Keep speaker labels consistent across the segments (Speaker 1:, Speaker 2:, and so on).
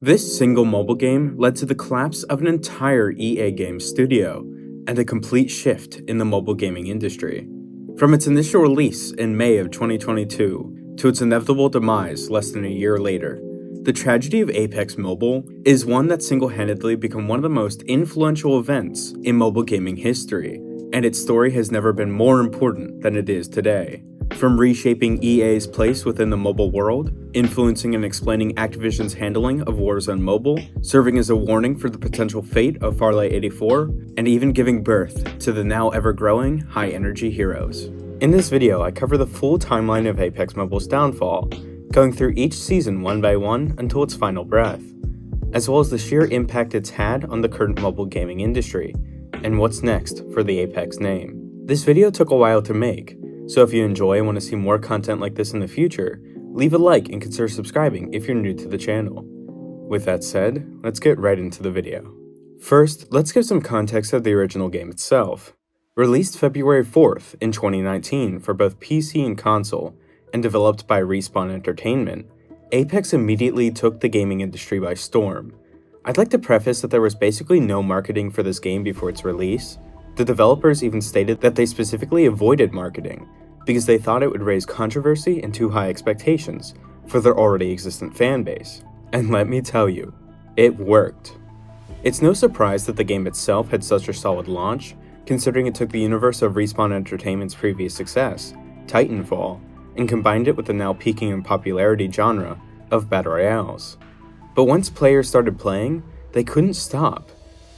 Speaker 1: This single mobile game led to the collapse of an entire EA Games studio and a complete shift in the mobile gaming industry. From its initial release in May of 2022 to its inevitable demise less than a year later, the tragedy of Apex Mobile is one that single-handedly became one of the most influential events in mobile gaming history, and its story has never been more important than it is today. From reshaping EA's place within the mobile world, influencing and explaining Activision's handling of Warzone Mobile, serving as a warning for the potential fate of Farlight 84, and even giving birth to the now ever-growing high-energy heroes. In this video, I cover the full timeline of Apex Mobile's downfall, going through each season one by one until its final breath, as well as the sheer impact it's had on the current mobile gaming industry, and what's next for the Apex name. This video took a while to make, so if you enjoy and want to see more content like this in the future, leave a like and consider subscribing if you're new to the channel. With that said, let's get right into the video. First, let's give some context of the original game itself. Released February 4th in 2019 for both PC and console, and developed by Respawn Entertainment, Apex immediately took the gaming industry by storm. I'd like to preface that there was basically no marketing for this game before its release. The developers even stated that they specifically avoided marketing because they thought it would raise controversy and too high expectations for their already existent fanbase. And let me tell you, it worked. It's no surprise that the game itself had such a solid launch, considering it took the universe of Respawn Entertainment's previous success, Titanfall, and combined it with the now peaking in popularity genre of Battle Royales. But once players started playing, they couldn't stop.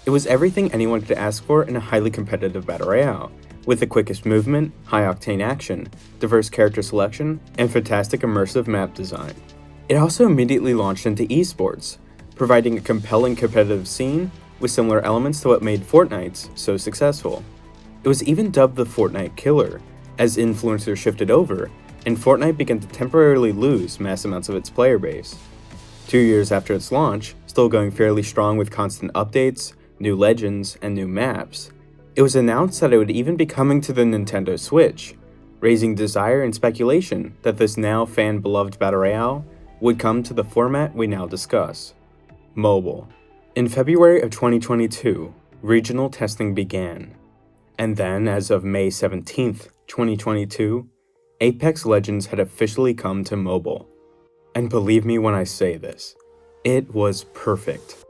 Speaker 1: It was everything anyone could ask for in a highly competitive Battle Royale, with the quickest movement, high-octane action, diverse character selection, and fantastic immersive map design. It also immediately launched into esports, providing a compelling competitive scene with similar elements to what made Fortnite's so successful. It was even dubbed the Fortnite Killer, as influencers shifted over, and Fortnite began to temporarily lose mass amounts of its player base. 2 years after its launch, still going fairly strong with constant updates, new legends, and new maps, it was announced that it would even be coming to the Nintendo Switch, raising desire and speculation that this now fan-beloved Battle Royale would come to the format we now discuss: mobile. In February of 2022, regional testing began, and then as of May 17th, 2022, Apex Legends had officially come to mobile. And believe me when I say this, it was perfect.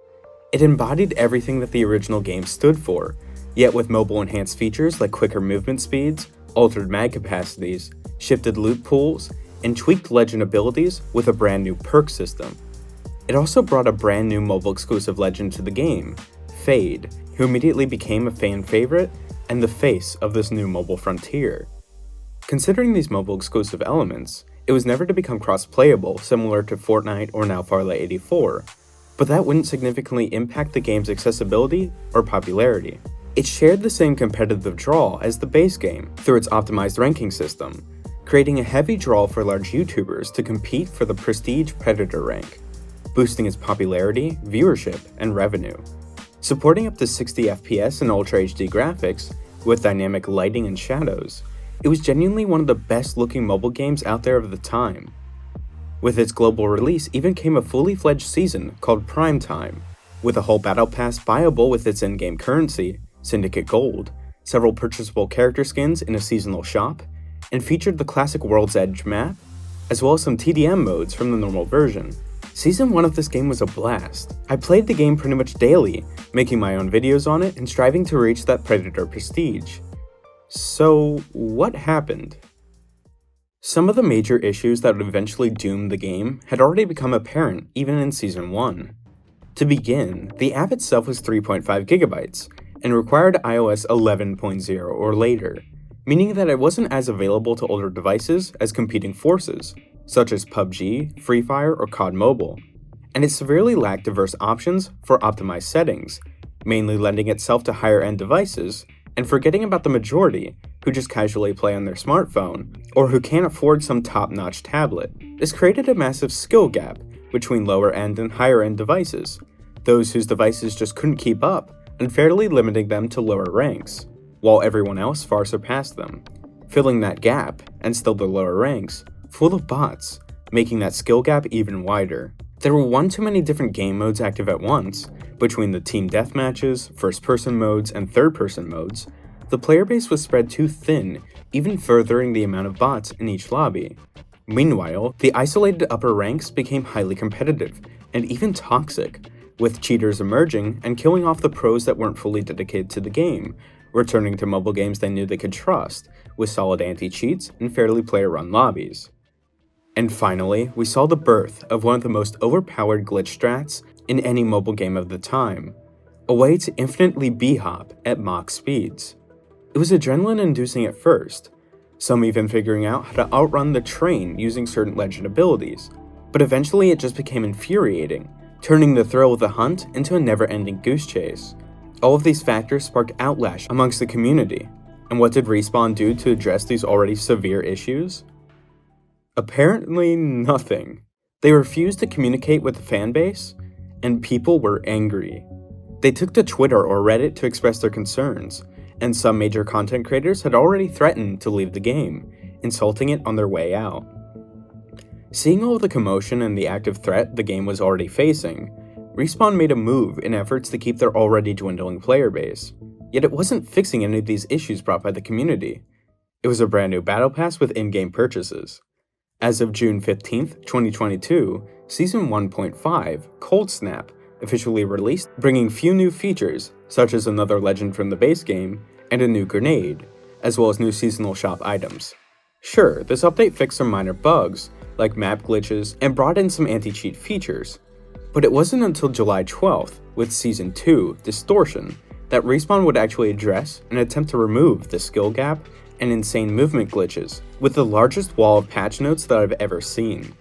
Speaker 1: It embodied everything that the original game stood for, yet with mobile enhanced features like quicker movement speeds, altered mag capacities, shifted loot pools, and tweaked legend abilities with a brand new perk system. It also brought a brand new mobile exclusive legend to the game, Fade, who immediately became a fan favorite and the face of this new mobile frontier. Considering these mobile exclusive elements, it was never to become cross-playable similar to Fortnite or now Farlight 84, but that wouldn't significantly impact the game's accessibility or popularity. It shared the same competitive draw as the base game through its optimized ranking system, creating a heavy draw for large YouTubers to compete for the prestige Predator rank, boosting its popularity, viewership, and revenue. Supporting up to 60 FPS and Ultra HD graphics with dynamic lighting and shadows, it was genuinely one of the best looking mobile games out there of the time. With its global release even came a fully fledged season called Prime Time, with a whole battle pass buyable with its in-game currency, Syndicate Gold, several purchasable character skins in a seasonal shop, and featured the classic World's Edge map, as well as some TDM modes from the normal version. Season 1 of this game was a blast. I played the game pretty much daily, making my own videos on it and striving to reach that Predator prestige. So, what happened? Some of the major issues that would eventually doom the game had already become apparent even in Season 1. To begin, the app itself was 3.5 gigabytes and required iOS 11.0 or later, meaning that it wasn't as available to older devices as competing forces, such as PUBG, Free Fire, or COD Mobile, and it severely lacked diverse options for optimized settings, mainly lending itself to higher-end devices, and forgetting about the majority who just casually play on their smartphone, or who can't afford some top-notch tablet. This created a massive skill gap between lower-end and higher-end devices, those whose devices just couldn't keep up, unfairly limiting them to lower ranks, while everyone else far surpassed them, filling that gap, and still the lower ranks, full of bots, making that skill gap even wider. There were one too many different game modes active at once. Between the team deathmatches, first-person modes, and third-person modes, the player base was spread too thin, even furthering the amount of bots in each lobby. Meanwhile, the isolated upper ranks became highly competitive, and even toxic, with cheaters emerging and killing off the pros that weren't fully dedicated to the game, returning to mobile games they knew they could trust, with solid anti-cheats and fairly player-run lobbies. And finally, we saw the birth of one of the most overpowered glitch strats in any mobile game of the time, a way to infinitely b-hop at Mach speeds. It was adrenaline-inducing at first, some even figuring out how to outrun the train using certain legend abilities, but eventually it just became infuriating, turning the thrill of the hunt into a never-ending goose chase. All of these factors sparked outlash amongst the community, and what did Respawn do to address these already severe issues? Apparently nothing. They refused to communicate with the fanbase, and people were angry. They took to Twitter or Reddit to express their concerns, and some major content creators had already threatened to leave the game, insulting it on their way out. Seeing all the commotion and the active threat the game was already facing, Respawn made a move in efforts to keep their already dwindling player base. Yet it wasn't fixing any of these issues brought by the community. It was a brand new battle pass with in-game purchases. As of June 15th, 2022, Season 1.5, Cold Snap, officially released, bringing few new features, such as another legend from the base game, and a new grenade, as well as new seasonal shop items. Sure, this update fixed some minor bugs, like map glitches, and brought in some anti-cheat features, but it wasn't until July 12th, with Season 2, Distortion, that Respawn would actually address and attempt to remove the skill gap and insane movement glitches, with the largest wall of patch notes that I've ever seen.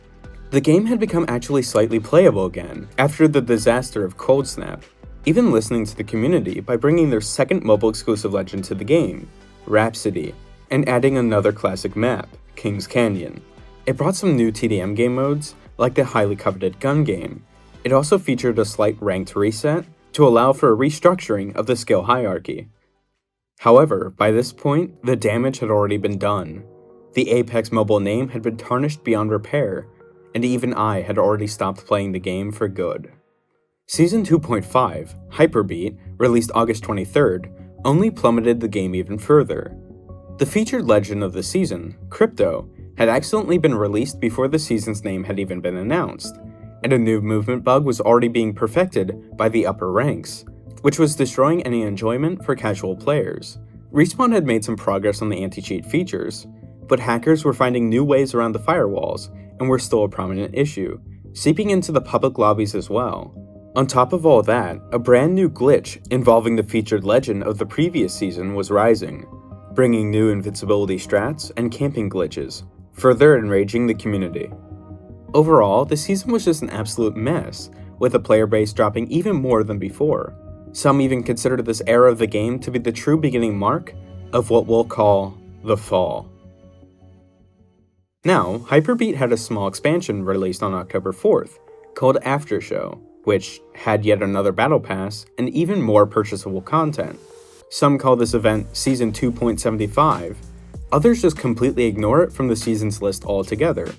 Speaker 1: The game had become actually slightly playable again, after the disaster of Cold Snap, even listening to the community by bringing their second mobile exclusive legend to the game, Rhapsody, and adding another classic map, Kings Canyon. It brought some new TDM game modes, like the highly coveted gun game. It also featured a slight ranked reset to allow for a restructuring of the skill hierarchy. However, by this point, the damage had already been done. The Apex mobile name had been tarnished beyond repair, and even I had already stopped playing the game for good. Season 2.5, Hyperbeat, released August 23rd, only plummeted the game even further. The featured legend of the season, Crypto, had accidentally been released before the season's name had even been announced, and a new movement bug was already being perfected by the upper ranks, which was destroying any enjoyment for casual players. Respawn had made some progress on the anti-cheat features, but hackers were finding new ways around the firewalls and were still a prominent issue, seeping into the public lobbies as well. On top of all that, a brand new glitch involving the featured legend of the previous season was rising, bringing new invincibility strats and camping glitches, further enraging the community. Overall, the season was just an absolute mess, with the player base dropping even more than before. Some even consider this era of the game to be the true beginning mark of what we'll call the fall. Now, Hyperbeat had a small expansion released on October 4th, called Aftershow, which had yet another battle pass and even more purchasable content. Some call this event Season 2.75, others just completely ignore it from the season's list altogether.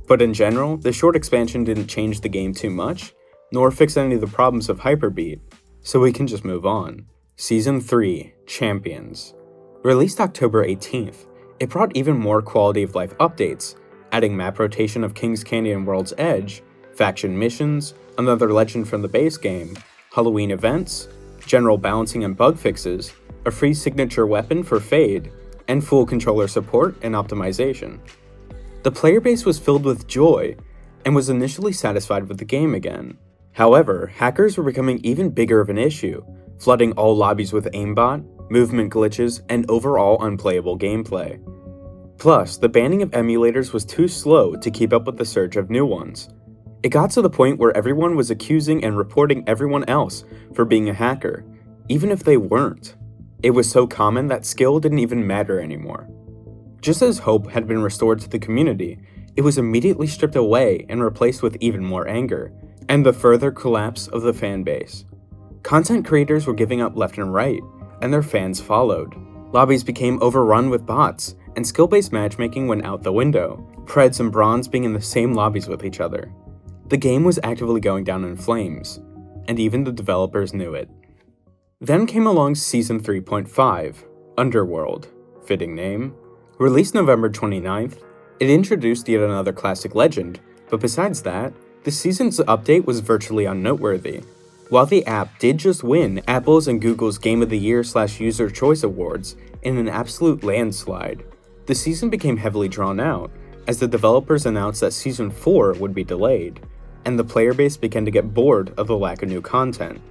Speaker 1: But in general, the short expansion didn't change the game too much, nor fix any of the problems of Hyperbeat, so we can just move on. Season 3, Champions. Released October 18th, it brought even more quality of life updates, adding map rotation of Kings Canyon World's Edge, faction missions, another legend from the base game, Halloween events, general balancing and bug fixes, a free signature weapon for Fade, and full controller support and optimization. The player base was filled with joy, and was initially satisfied with the game again. However, hackers were becoming even bigger of an issue, flooding all lobbies with aimbot, movement glitches, and overall unplayable gameplay. Plus, the banning of emulators was too slow to keep up with the surge of new ones. It got to the point where everyone was accusing and reporting everyone else for being a hacker, even if they weren't. It was so common that skill didn't even matter anymore. Just as hope had been restored to the community, it was immediately stripped away and replaced with even more anger, and the further collapse of the fan base. Content creators were giving up left and right, and their fans followed. Lobbies became overrun with bots, and skill-based matchmaking went out the window, Preds and Bronze being in the same lobbies with each other. The game was actively going down in flames, and even the developers knew it. Then came along Season 3.5, Underworld, fitting name. Released November 29th, it introduced yet another classic legend, but besides that, the season's update was virtually unnoteworthy. While the app did just win Apple's and Google's Game of the Year/User Choice Awards in an absolute landslide, the season became heavily drawn out as the developers announced that Season 4 would be delayed, and the player base began to get bored of the lack of new content.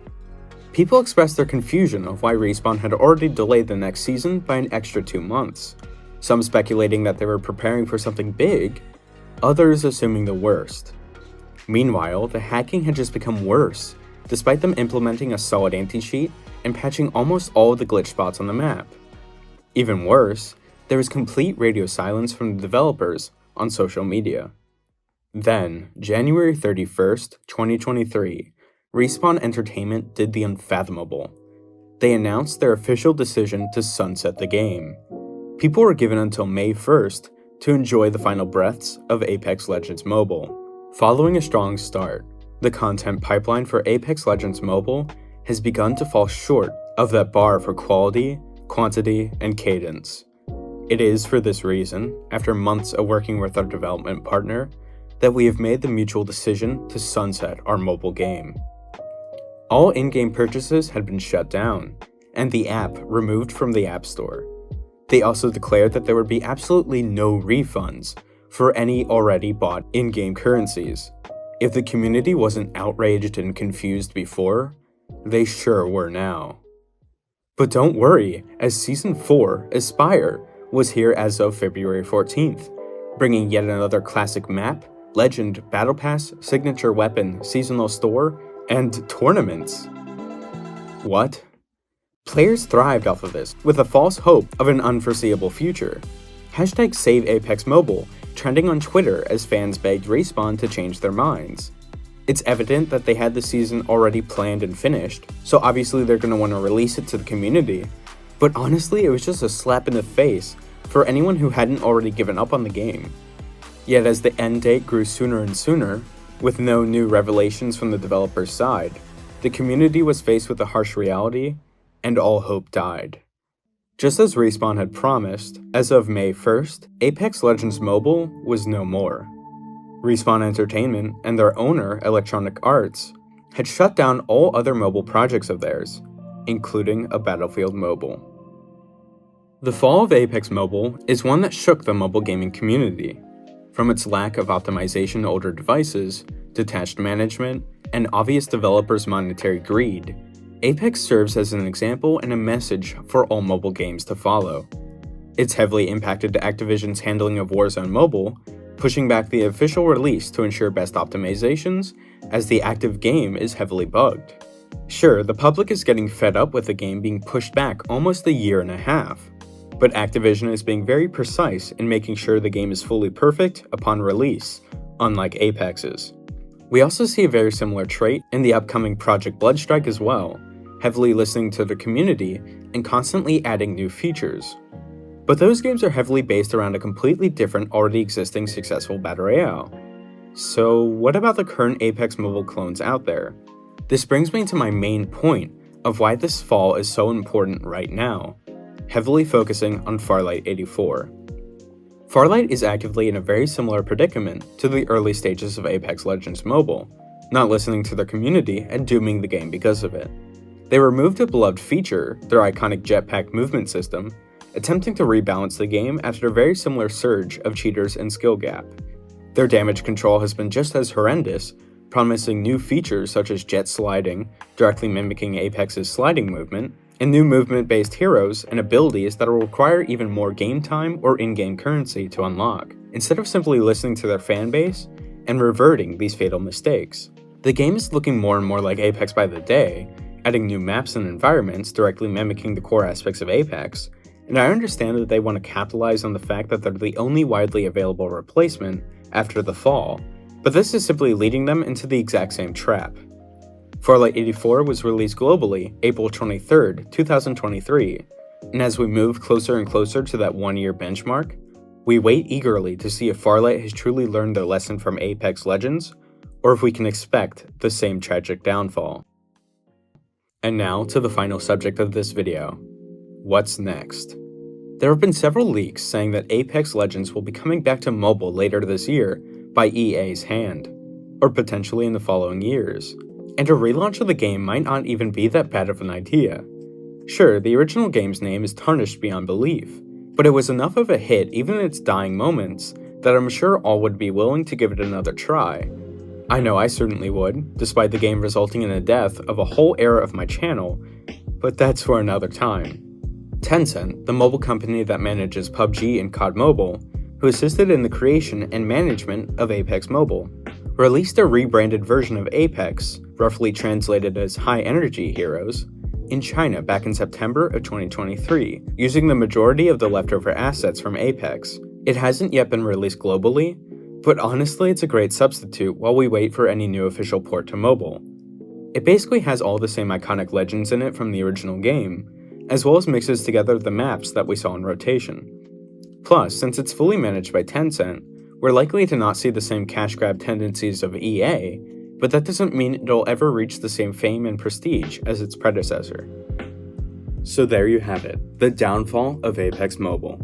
Speaker 1: People expressed their confusion of why Respawn had already delayed the next season by an extra 2 months, some speculating that they were preparing for something big, others assuming the worst. Meanwhile, the hacking had just become worse, despite them implementing a solid anti-cheat and patching almost all of the glitch spots on the map. Even worse, there was complete radio silence from the developers on social media. Then, January 31st, 2023, Respawn Entertainment did the unfathomable. They announced their official decision to sunset the game. People were given until May 1st to enjoy the final breaths of Apex Legends Mobile. Following a strong start, the content pipeline for Apex Legends Mobile has begun to fall short of that bar for quality, quantity, and cadence. It is for this reason, after months of working with our development partner, that we have made the mutual decision to sunset our mobile game. All in-game purchases had been shut down, and the app removed from the App Store. They also declared that there would be absolutely no refunds for any already bought in-game currencies. If the community wasn't outraged and confused before, they sure were now. But don't worry, as Season 4, Aspire, was here as of February 14th, bringing yet another classic map, legend, battle pass, signature weapon, seasonal store, and tournaments. What? Players thrived off of this, with a false hope of an unforeseeable future. #SaveApexMobile trending on Twitter as fans begged Respawn to change their minds. It's evident that they had the season already planned and finished, so obviously they're going to want to release it to the community. But honestly, it was just a slap in the face for anyone who hadn't already given up on the game. Yet as the end date grew sooner and sooner, with no new revelations from the developer's side, the community was faced with a harsh reality, and all hope died. Just as Respawn had promised, as of May 1st, Apex Legends Mobile was no more. Respawn Entertainment and their owner, Electronic Arts, had shut down all other mobile projects of theirs, including a Battlefield Mobile. The fall of Apex Mobile is one that shook the mobile gaming community. From its lack of optimization to older devices, detached management, and obvious developers' monetary greed, Apex serves as an example and a message for all mobile games to follow. It's heavily impacted Activision's handling of Warzone Mobile, pushing back the official release to ensure best optimizations, as the active game is heavily bugged. Sure, the public is getting fed up with the game being pushed back almost a year and a half, but Activision is being very precise in making sure the game is fully perfect upon release, unlike Apex's. We also see a very similar trait in the upcoming Project Bloodstrike as well, heavily listening to the community and constantly adding new features. But those games are heavily based around a completely different already existing successful battle royale. So what about the current Apex Mobile clones out there? This brings me to my main point of why this fall is so important right now, heavily focusing on Farlight 84. Farlight is actively in a very similar predicament to the early stages of Apex Legends Mobile, not listening to their community and dooming the game because of it. They removed a beloved feature, their iconic jetpack movement system, attempting to rebalance the game after a very similar surge of cheaters and skill gap. Their damage control has been just as horrendous, promising new features such as jet sliding, directly mimicking Apex's sliding movement, and new movement-based heroes and abilities that will require even more game time or in-game currency to unlock, instead of simply listening to their fanbase and reverting these fatal mistakes. The game is looking more and more like Apex by the day, adding new maps and environments directly mimicking the core aspects of Apex, and I understand that they want to capitalize on the fact that they're the only widely available replacement after the fall, but this is simply leading them into the exact same trap. Farlight 84 was released globally April 23, 2023, and as we move closer and closer to that one-year benchmark, we wait eagerly to see if Farlight has truly learned their lesson from Apex Legends, or if we can expect the same tragic downfall. And now to the final subject of this video. What's next? There have been several leaks saying that Apex Legends will be coming back to mobile later this year by EA's hand, or potentially in the following years. And a relaunch of the game might not even be that bad of an idea. Sure, the original game's name is tarnished beyond belief, but it was enough of a hit even in its dying moments that I'm sure all would be willing to give it another try. I know I certainly would, despite the game resulting in the death of a whole era of my channel, but that's for another time. Tencent, the mobile company that manages PUBG and COD Mobile, who assisted in the creation and management of Apex Mobile, released a rebranded version of Apex, roughly translated as High Energy Heroes, in China back in September of 2023, using the majority of the leftover assets from Apex. It hasn't yet been released globally, but honestly it's a great substitute while we wait for any new official port to mobile. It basically has all the same iconic legends in it from the original game, as well as mixes together the maps that we saw in rotation. Plus, since it's fully managed by Tencent, we're likely to not see the same cash grab tendencies of EA, but that doesn't mean it'll ever reach the same fame and prestige as its predecessor. So there you have it, the downfall of Apex Mobile.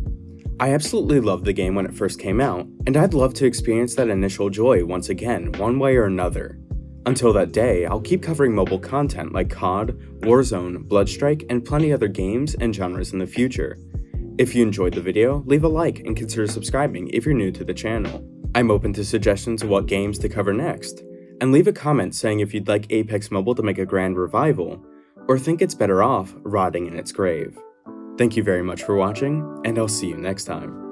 Speaker 1: I absolutely loved the game when it first came out, and I'd love to experience that initial joy once again, one way or another. Until that day, I'll keep covering mobile content like COD, Warzone, Bloodstrike, and plenty other games and genres in the future. If you enjoyed the video, leave a like and consider subscribing if you're new to the channel. I'm open to suggestions of what games to cover next, and leave a comment saying if you'd like Apex Mobile to make a grand revival, or think it's better off rotting in its grave. Thank you very much for watching, and I'll see you next time.